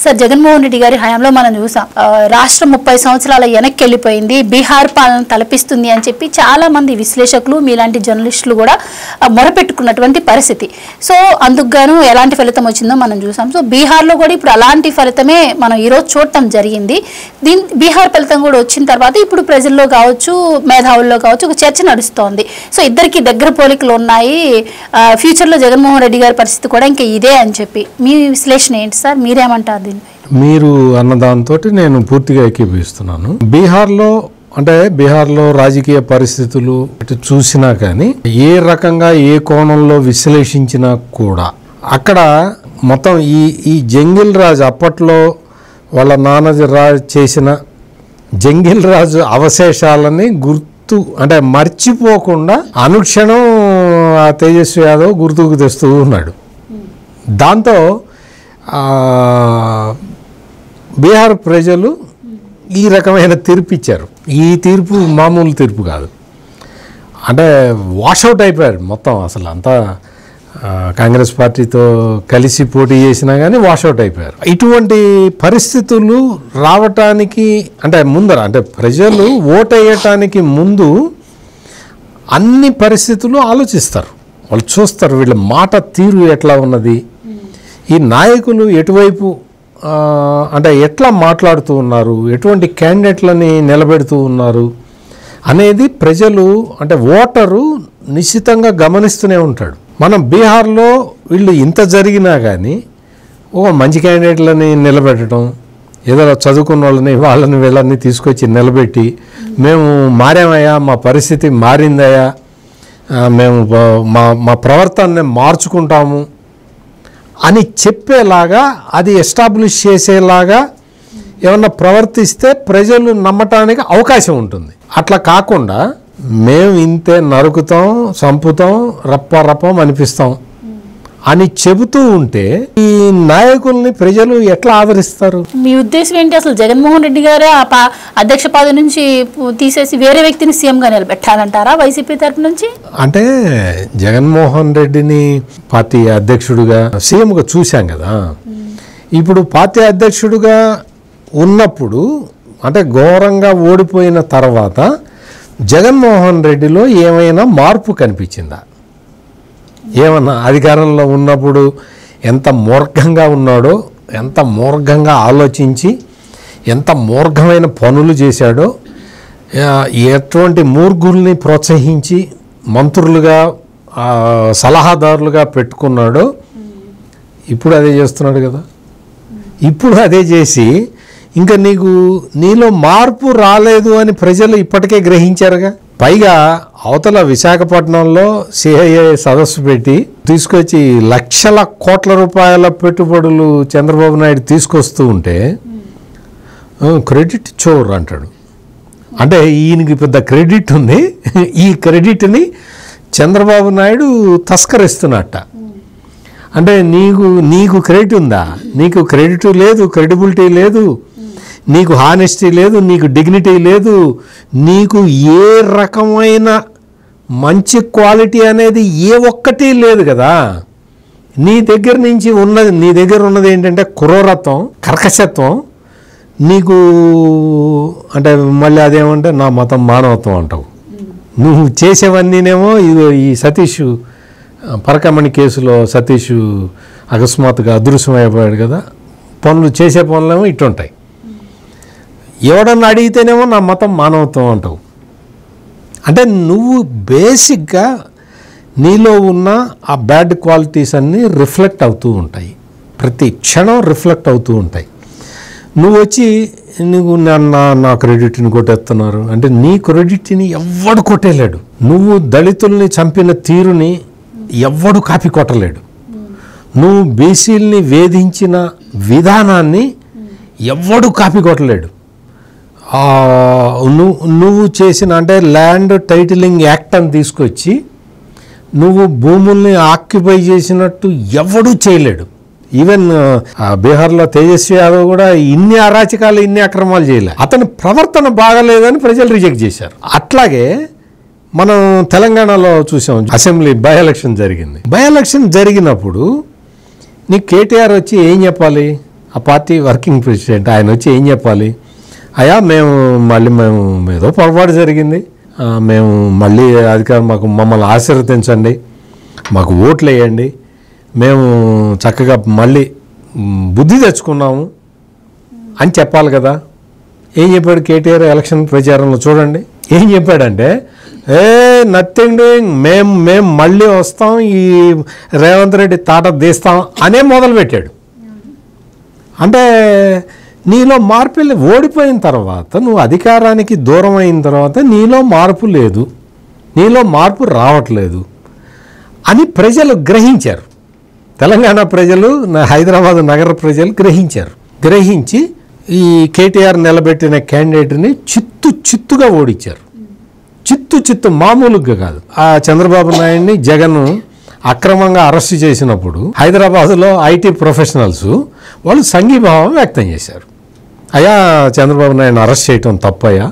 Sir Jaganmohan Reddy గారి హయాంలో మనం చూసాం రాష్ట్రం 30 సంవత్సరాల వెనక్కి వెళ్ళిపోయింది, బీహార్ పాలన తలపిస్తుంది అని చెప్పి చాలా మంది విశ్లేషకులు మీలాంటి జర్నలిస్టులు కూడా మొరపెట్టుకున్నటువంటి పరిస్థితి. సో అందుకు గాను ఎలాంటి ఫలితం వచ్చిందో మనం చూసాం. సో బీహార్లో కూడా ఇప్పుడు అలాంటి ఫలితమే మనం ఈరోజు చూడటం జరిగింది. బీహార్ ఫలితం కూడా వచ్చిన తర్వాత ఇప్పుడు ప్రజల్లో కావచ్చు, మేధావుల్లో కావచ్చు ఒక చర్చ నడుస్తోంది. సో ఇద్దరికి దగ్గర పోలికలు ఉన్నాయి, ఫ్యూచర్లో జగన్మోహన్ రెడ్డి గారి పరిస్థితి కూడా ఇంకా ఇదే అని చెప్పి మీ విశ్లేషణ ఏంటి సార్? మీరేమంటారు? మీరు అన్నదాంతో నేను పూర్తిగా ఏకీభవిస్తున్నాను. బీహార్లో రాజకీయ పరిస్థితులు చూసినా కానీ ఏ రకంగా ఏ కోణంలో విశ్లేషించినా కూడా అక్కడ మొత్తం ఈ జంగిల్ రాజు అప్పట్లో వాళ్ళ నాన్నది చేసిన జంగిల్ రాజు అవశేషాలని మర్చిపోకుండా అనుక్షణం ఆ తేజస్వి యాదవ్ గుర్తుకు తెస్తూ ఉన్నాడు. దాంతో బీహార్ ప్రజలు ఈ రకమైన తీర్పు ఇచ్చారు. ఈ తీర్పు మామూలు తీర్పు కాదు, వాషౌట్ అయిపోయారు మొత్తం. అసలు అంతా కాంగ్రెస్ పార్టీతో కలిసి పోటీ చేసినా కానీ వాషౌట్ అయిపోయారు. ఇటువంటి పరిస్థితులు రావటానికి ప్రజలు ఓటు వేయటానికి ముందు అన్ని పరిస్థితులు ఆలోచిస్తారు. వాళ్ళు చూస్తారు వీళ్ళ మాట తీరు ఎట్లా ఉన్నది, ఈ నాయకులు ఎటువైపు ఎట్లా మాట్లాడుతూ ఉన్నారు, ఎటువంటి క్యాండిడేట్లని నిలబెడుతూ ఉన్నారు అనేది ప్రజలు ఓటరు నిశ్చితంగా గమనిస్తూనే ఉంటాడు. మనం బీహార్లో వీళ్ళు ఇంత జరిగినా కానీ మంచి క్యాండిడేట్లని నిలబెట్టడం, ఏదో చదువుకున్న వాళ్ళని వీళ్ళని తీసుకొచ్చి నిలబెట్టి మేము మారామయ్యా, మా పరిస్థితి మారిందయ్యా, మేము మా ప్రవర్తనని మార్చుకుంటాము అని చెప్పేలాగా, అది ఎస్టాబ్లిష్ చేసేలాగా ఏమన్నా ప్రవర్తిస్తే ప్రజలు నమ్మటానికి అవకాశం ఉంటుంది. అట్లా కాకుండా మేము ఇంతే నరుకుతాం, చంపుతాం, రప్పం అనిపిస్తాం అని చెబుతూ ఉంటే ఈ నాయకుల్ని ప్రజలు ఎట్లా ఆదరిస్తారు? మీ ఉద్దేశం ఏంటి? అసలు జగన్మోహన్ రెడ్డి గారే అధ్యక్ష పదవి నుంచి తీసేసి వేరే వ్యక్తిని సీఎంగా నిలబెట్టాలంటారా వైసీపీ తరఫు నుంచి? జగన్మోహన్ రెడ్డిని పార్టీ అధ్యక్షుడిగా సీఎంగా చూశాం కదా. ఇప్పుడు పార్టీ అధ్యక్షుడిగా ఉన్నప్పుడు ఘోరంగా ఓడిపోయిన తర్వాత జగన్మోహన్ రెడ్డిలో ఏమైనా మార్పు కనిపించిందా? ఏమన్నా అధికారంలో ఉన్నప్పుడు ఎంత మూర్ఖంగా ఉన్నాడో, ఎంత మూర్ఖంగా ఆలోచించి ఎంత మూర్ఖమైన పనులు చేశాడో, ఎటువంటి మూర్ఖుల్ని ప్రోత్సహించి మంత్రులుగా సలహాదారులుగా పెట్టుకున్నాడో ఇప్పుడు అదే చేస్తున్నాడు కదా. ఇప్పుడు అదే చేసి ఇంకా నీలో మార్పు రాలేదు అని ప్రజలు ఇప్పటికే గ్రహించారుగా. పైగా అవతల విశాఖపట్నంలో సిఐఏ సదస్సు పెట్టి తీసుకొచ్చి లక్షల కోట్ల రూపాయల పెట్టుబడులు చంద్రబాబు నాయుడు తీసుకొస్తూ ఉంటే క్రెడిట్ చోర్ అంటాడు. ఈయనకి పెద్ద క్రెడిట్ ఉంది, ఈ క్రెడిట్ని చంద్రబాబు నాయుడు తస్కరిస్తున్నట్ట. నీకు క్రెడిట్ ఉందా? నీకు క్రెడిట్ లేదు, క్రెడిబిలిటీ లేదు, నీకు హానెస్టీ లేదు, నీకు డిగ్నిటీ లేదు, నీకు ఏ రకమైన మంచి క్వాలిటీ అనేది ఏ ఒక్కటి లేదు కదా. నీ దగ్గర ఉన్నది ఏంటంటే క్రూరత్వం, కర్కశత్వం. నీకు మళ్ళీ అదేమంటే నా మతం మానవత్వం అంటావు. నువ్వు చేసేవన్నీనేమో ఈ సతీష్ పరకమణి కేసులో సతీష్ అకస్మాత్తుగా అదృశ్యమైపోయాడు కదా. చేసే పనులేమో ఇటుంటాయి. ఎవడన్నా అడిగితేనేమో నా మతం మానవత్వం అంటావు. నువ్వు బేసిక్గా నీలో ఉన్న ఆ బ్యాడ్ క్వాలిటీస్ అన్నీ రిఫ్లెక్ట్ అవుతూ ఉంటాయి, ప్రతి క్షణం రిఫ్లెక్ట్ అవుతూ ఉంటాయి. నువ్వు వచ్చి నా క్రెడిట్ని కొట్టేస్తున్నారు నీ క్రెడిట్ని ఎవ్వడు కొట్టేలేడు. నువ్వు దళితుల్ని చంపిన తీరుని ఎవ్వడు కాపీ కొట్టలేడు. నువ్వు బీసీల్ని వేధించిన విధానాన్ని ఎవ్వడు కాపీ కొట్టలేడు. నువ్వు చేసిన ల్యాండ్ టైటిలింగ్ యాక్ట్ అని తీసుకొచ్చి నువ్వు భూముల్ని ఆక్యుపై చేసినట్టు ఎవడూ చేయలేడు. ఈవెన్ బీహార్లో తేజస్వి యాదవ్ కూడా ఇన్ని అరాచకాలు, ఇన్ని అక్రమాలు చేయలే. అతని ప్రవర్తన బాగలేదని ప్రజలు రిజెక్ట్ చేశారు. అట్లాగే మనం తెలంగాణలో చూసాం, అసెంబ్లీ బై ఎలక్షన్ జరిగింది. బై ఎలక్షన్ జరిగినప్పుడు నీకు కేటీఆర్ వచ్చి ఏం చెప్పాలి? ఆ పార్టీ వర్కింగ్ ప్రెసిడెంట్. ఆయన వచ్చి ఏం చెప్పాలి? అయ్యా మేము ఏదో పొరపాటు జరిగింది, మేము మళ్ళీ అధికారం మమ్మల్ని ఆశీర్వదించండి, మాకు ఓట్లు వేయండి, మేము చక్కగా మళ్ళీ బుద్ధి తెచ్చుకున్నాము అని చెప్పాలి కదా. ఏం చెప్పాడు కేటీఆర్ ఎలక్షన్ ప్రచారంలో? చూడండి ఏం చెప్పాడంటే, నథింగ్ డూయింగ్, మేము మళ్ళీ వస్తాం, ఈ రేవంత్ రెడ్డి తాట తీస్తాం అనే మొదలుపెట్టాడు. అంటే నీలో మార్పు ఓడిపోయిన తర్వాత, నువ్వు అధికారానికి దూరం అయిన తర్వాత నీలో మార్పు లేదు, నీలో మార్పు రావట్లేదు అని ప్రజలు గ్రహించారు. తెలంగాణ ప్రజలు, హైదరాబాద్ నగర ప్రజలు గ్రహించి ఈ కేటీఆర్ నిలబెట్టిన క్యాండిడేట్ని చిత్తుగా ఓడించారు. చిత్తు మామూలుగా కాదు. ఆ చంద్రబాబు నాయుడిని జగన్ అక్రమంగా అరెస్ట్ చేసినప్పుడు హైదరాబాద్లో ఐటీ ప్రొఫెషనల్స్ వాళ్ళు సంఘీభావం వ్యక్తం చేశారు. అయ్యా చంద్రబాబు నాయుడిని అరెస్ట్ చేయటం తప్పయ్యా,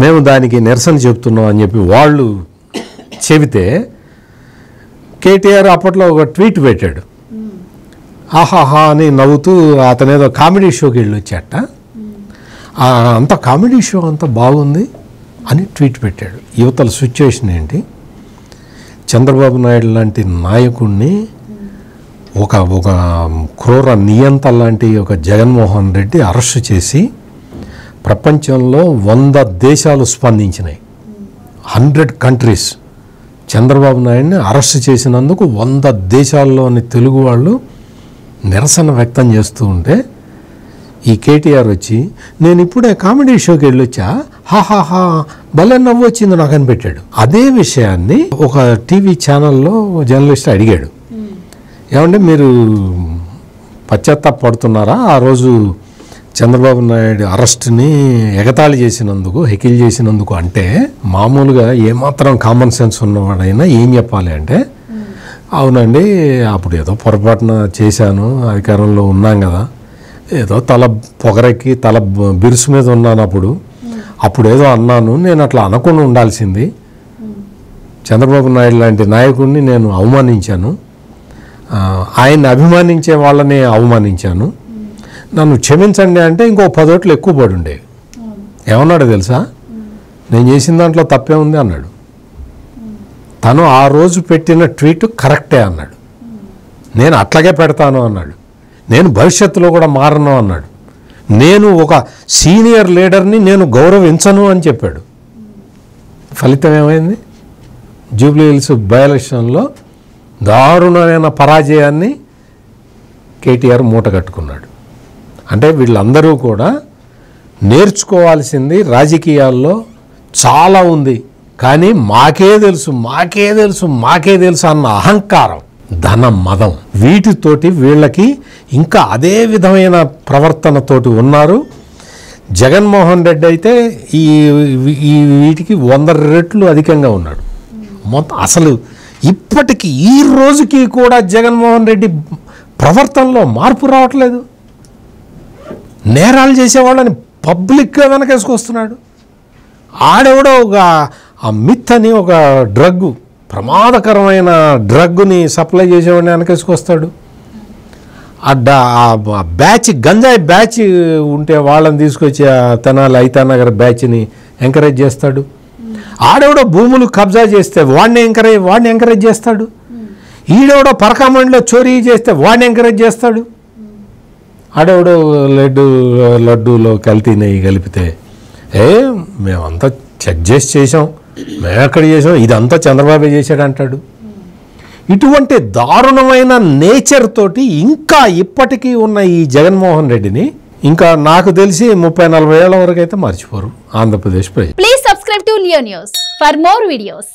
మేము దానికి నిరసన చెబుతున్నాం అని చెప్పి వాళ్ళు చెబితే కేటీఆర్ అప్పట్లో ఒక ట్వీట్ పెట్టాడు. ఆహాహా అని నవ్వుతూ అతనేదో కామెడీ షోకి వెళ్ళి వచ్చాట, అంత కామెడీ షో అంత బాగుంది అని ట్వీట్ పెట్టాడు. యువతల సిచ్యువేషన్ ఏంటి? చంద్రబాబు నాయుడు లాంటి నాయకుడిని, ఒక క్రూర నియంత లాంటి ఒక జగన్మోహన్ రెడ్డి అరెస్ట్ చేసి ప్రపంచంలో 100 దేశాలు స్పందించినాయి. 100 కంట్రీస్ చంద్రబాబు నాయుడిని అరెస్ట్ చేసినందుకు 100 దేశాల్లోని తెలుగు వాళ్ళు నిరసన వ్యక్తం చేస్తూ ఉంటే ఈ కేటీఆర్ వచ్చి నేను ఇప్పుడే కామెడీ షోకి వెళ్ళొచ్చా, హాహాహా భలే నవ్వు వచ్చింది నాకు అని పెట్టాడు. అదే విషయాన్ని ఒక టీవీ ఛానల్లో జర్నలిస్ట్ అడిగాడు, ఏమంటే మీరు పశ్చాత్తాపడుతున్నారా ఆ రోజు చంద్రబాబు నాయుడు అరెస్ట్ని ఎగతాళి చేసినందుకు, హెకిల్ చేసినందుకు? అంటే మామూలుగా ఏమాత్రం కామన్ సెన్స్ ఉన్నవాడైనా ఏం చెప్పాలి అంటే, అవునండి అప్పుడు ఏదో పొరపాటున చేశాను, అధికారంలో ఉన్నాం కదా, ఏదో తల పొగరెక్కి తల బిరుసు మీద ఉన్నాను, అప్పుడు ఏదో అన్నాను, నేను అట్లా అనకుండా ఉండాల్సింది, చంద్రబాబు నాయుడు లాంటి నాయకుడిని నేను అవమానించాను, ఆయన్ని అభిమానించే వాళ్ళని అవమానించాను, నన్ను క్షమించండి అంటే ఇంకో 10 ఓట్లు ఎక్కువ పడి ఉండేవి. ఏమన్నాడు తెలుసా? నేను చేసిన దాంట్లో తప్పే ఉంది అన్నాడు. తను ఆ రోజు పెట్టిన ట్వీట్ కరెక్టే అన్నాడు. నేను అట్లాగే పెడతాను అన్నాడు. నేను భవిష్యత్తులో కూడా మారను అన్నాడు. నేను ఒక సీనియర్ లీడర్ని నేను గౌరవించను అని చెప్పాడు. ఫలితం ఏమైంది? జూబ్లీ హిల్స్ బై ఎలక్షన్లో దారుణమైన పరాజయాన్ని కేటీఆర్ మూట కట్టుకున్నాడు. అంటే వీళ్ళందరూ కూడా నేర్చుకోవాల్సింది రాజకీయాల్లో చాలా ఉంది, కానీ మాకే తెలుసు అన్న అహంకారం, ధన మదం, వీటితోటి వీళ్ళకి ఇంకా అదే విధమైన ప్రవర్తనతోటి ఉన్నారు. జగన్మోహన్ రెడ్డి అయితే ఈ వీటికి 100 రెట్లు అధికంగా ఉన్నాడు. మొత్తం అసలు ఇప్పటికి ఈ రోజుకి కూడా జగన్మోహన్ రెడ్డి ప్రవర్తనలో మార్పు రావట్లేదు. నేరాలు చేసేవాళ్ళని పబ్లిక్గా వెనకేసుకొస్తున్నాడు. ఆడెవడో ఒక మిత్ అని ఒక ప్రమాదకరమైన డ్రగ్ని సప్లై చేసేవాడిని వెనకేసుకొస్తాడు. బ్యాచ్ గంజాయి బ్యాచ్ ఉంటే వాళ్ళని తీసుకొచ్చి తెనాలి ఐతానగర్ బ్యాచ్ని ఎంకరేజ్ చేస్తాడు. ఆడెవడో భూములు కబ్జా చేస్తే వాడిని ఎంకరేజ్ చేస్తాడు. ఈడెవడో పరకామండిలో చోరీ చేస్తే వాడిని ఎంకరేజ్ చేస్తాడు. ఆడెవడో లడ్డూలో కల్తీ నెయ్యి కలిపితే మేమంతా చెక్ చేసాం, మేము ఎక్కడ చేసాం, ఇదంతా చంద్రబాబు చేశాడు అంటాడు. ఇటువంటి దారుణమైన నేచర్ తోటి ఇంకా ఇప్పటికీ ఉన్న ఈ జగన్మోహన్ రెడ్డిని ఇంకా నాకు తెలిసి 30-40 ఏళ్ల వరకు అయితే మర్చిపోరు ఆంధ్రప్రదేశ్ ప్రజలు. Please subscribe to Leo news for more videos.